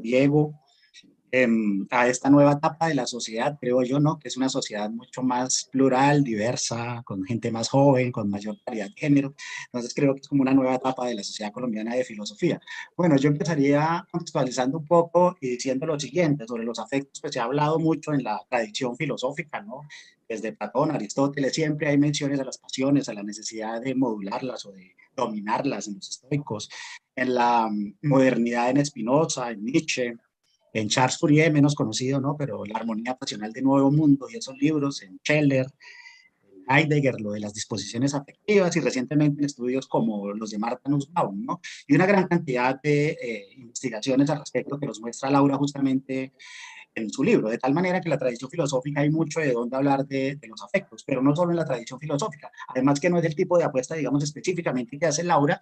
Diego, a esta nueva etapa de la sociedad, creo yo, ¿no? Que es una sociedad mucho más plural, diversa, con gente más joven, con mayor variedad de género. Entonces creo que es como una nueva etapa de la sociedad colombiana de filosofía. Bueno, yo empezaría contextualizando un poco y diciendo lo siguiente sobre los afectos, pues se ha hablado mucho en la tradición filosófica, ¿no? Desde Platón, Aristóteles, siempre hay menciones a las pasiones, a la necesidad de modularlas o de dominarlas en los estoicos, en la modernidad en Spinoza, en Nietzsche, en Charles Fourier, menos conocido, ¿no? Pero La armonía pasional de Nuevo Mundo y esos libros, en Scheller, en Heidegger, lo de las disposiciones afectivas y recientemente en estudios como los de Martha Nussbaum, ¿no? Y una gran cantidad de investigaciones al respecto que nos muestra Laura justamente en su libro, de tal manera que en la tradición filosófica hay mucho de dónde hablar de los afectos, pero no solo en la tradición filosófica, además que no es el tipo de apuesta, digamos, específicamente que hace Laura,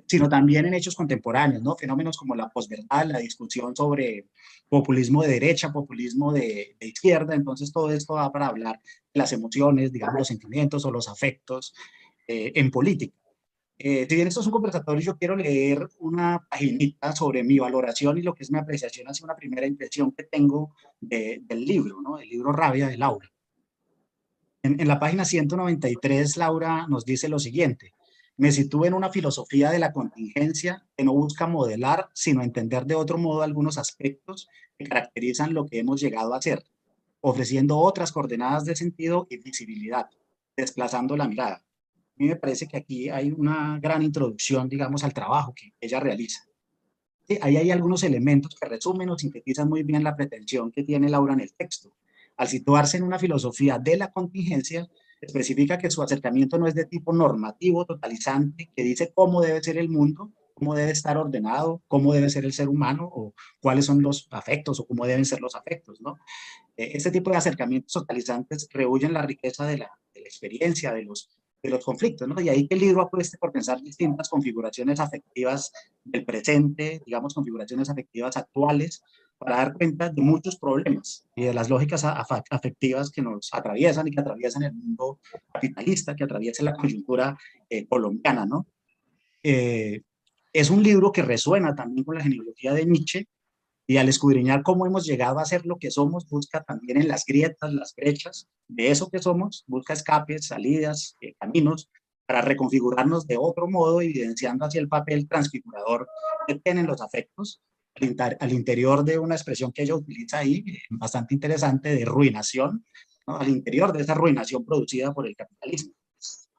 sino también en hechos contemporáneos, ¿no? Fenómenos como la posverdad, la discusión sobre populismo de derecha, populismo de izquierda, entonces todo esto va para hablar de las emociones, digamos, los sentimientos o los afectos en política. Si bien esto es un conversatorio, yo quiero leer una paginita sobre mi valoración y lo que es mi apreciación hacia una primera impresión que tengo del libro, ¿no? El libro Rabia de Laura. En la página 193, Laura nos dice lo siguiente: me sitúo en una filosofía de la contingencia que no busca modelar, sino entender de otro modo algunos aspectos que caracterizan lo que hemos llegado a ser, ofreciendo otras coordenadas de sentido y visibilidad, desplazando la mirada. A mí me parece que aquí hay una gran introducción, digamos, al trabajo que ella realiza. Sí, ahí hay algunos elementos que resumen o sintetizan muy bien la pretensión que tiene Laura en el texto. Al situarse en una filosofía de la contingencia, especifica que su acercamiento no es de tipo normativo, totalizante, que dice cómo debe ser el mundo, cómo debe estar ordenado, cómo debe ser el ser humano, o cuáles son los afectos, o cómo deben ser los afectos, ¿no? Este tipo de acercamientos totalizantes rehuyen la riqueza de la experiencia, de los conflictos, ¿no? Y ahí que el libro apueste por pensar distintas configuraciones afectivas del presente, digamos, configuraciones afectivas actuales, para dar cuenta de muchos problemas y de las lógicas afectivas que nos atraviesan y que atraviesan el mundo capitalista, que atraviesa la coyuntura colombiana, ¿no? Eh, es un libro que resuena también con la genealogía de Nietzsche, y al escudriñar cómo hemos llegado a ser lo que somos, busca también en las grietas, las brechas de eso que somos, busca escapes, salidas, caminos para reconfigurarnos de otro modo, evidenciando así el papel transfigurador que tienen los afectos al interior de una expresión que ella utiliza ahí, bastante interesante, de ruinación, ¿no? Al interior de esa ruinación producida por el capitalismo.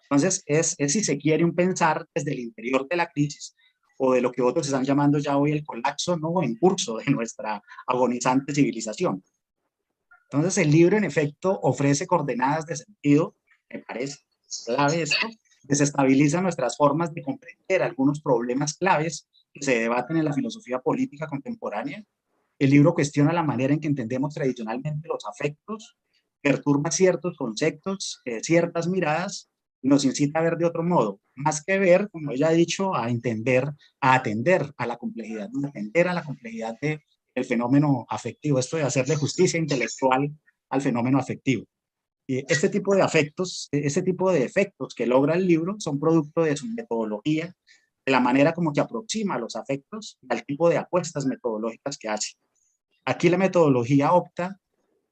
Entonces, si se quiere, un pensar desde el interior de la crisis o de lo que otros están llamando ya hoy el colapso, ¿no? En curso de nuestra agonizante civilización. Entonces, el libro, en efecto, ofrece coordenadas de sentido, me parece clave esto, desestabiliza nuestras formas de comprender algunos problemas claves que se debaten en la filosofía política contemporánea. El libro cuestiona la manera en que entendemos tradicionalmente los afectos, perturba ciertos conceptos, ciertas miradas, y nos incita a ver de otro modo, más que ver, como ella ha dicho, a entender, a atender a la complejidad, a atender a la complejidad del fenómeno afectivo, esto de hacerle justicia intelectual al fenómeno afectivo. Y este tipo de efectos que logra el libro son producto de su metodología, de la manera como que aproxima los afectos al tipo de apuestas metodológicas que hace. Aquí la metodología opta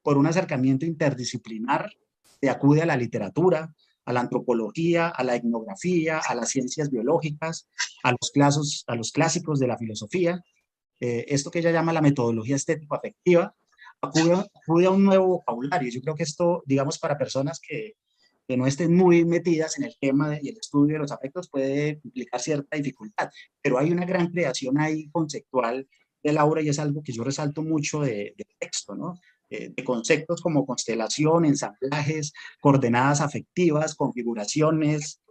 por un acercamiento interdisciplinar que acude a la literatura, a la antropología, a la etnografía, a las ciencias biológicas, a los clásicos de la filosofía. Esto que ella llama la metodología estético-afectiva, acude a un nuevo vocabulario. Yo creo que esto, digamos, para personas que no estén muy metidas en el tema y el estudio de los afectos puede implicar cierta dificultad, pero hay una gran creación ahí conceptual de Laura y es algo que yo resalto mucho del texto, ¿no? De conceptos como constelación, ensamblajes, coordenadas afectivas, configuraciones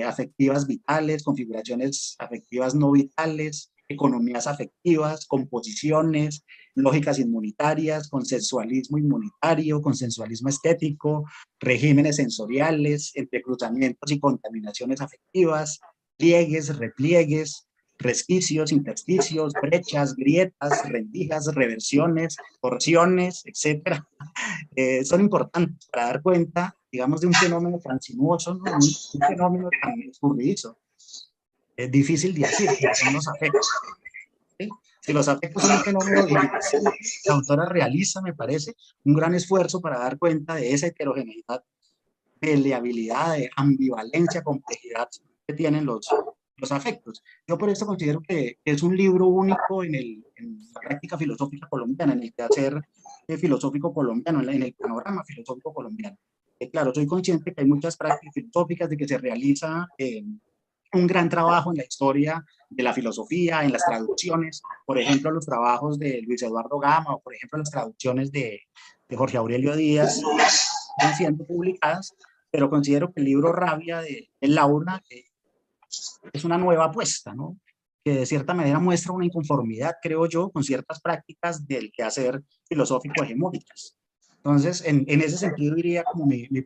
afectivas vitales, configuraciones afectivas no vitales, economías afectivas, composiciones, lógicas inmunitarias, consensualismo inmunitario, consensualismo estético, regímenes sensoriales, entrecruzamientos y contaminaciones afectivas, pliegues, repliegues, resquicios, intersticios, brechas, grietas, rendijas, reversiones, torsiones, etcétera, son importantes para dar cuenta, digamos, de un fenómeno tan sinuoso, ¿no? Un fenómeno tan escurridizo, difícil de decir, que son los afectos. ¿Sí? Si los afectos son un fenómeno difícil, la autora realiza, me parece, un gran esfuerzo para dar cuenta de esa heterogeneidad, de liabilidad, de ambivalencia, complejidad que tienen los afectos. Yo por eso considero que es un libro único en la práctica filosófica colombiana, en el quehacer filosófico colombiano, en el panorama filosófico colombiano. Claro, soy consciente que hay muchas prácticas filosóficas de que se realiza un gran trabajo en la historia de la filosofía, en las traducciones, por ejemplo, los trabajos de Luis Eduardo Gama o, por ejemplo, las traducciones de Jorge Aurelio Díaz están siendo publicadas, pero considero que el libro Rabia de Laura es una nueva apuesta, ¿no? Que de cierta manera muestra una inconformidad, creo yo, con ciertas prácticas del quehacer filosófico hegemónicas. Entonces, en ese sentido diría como mi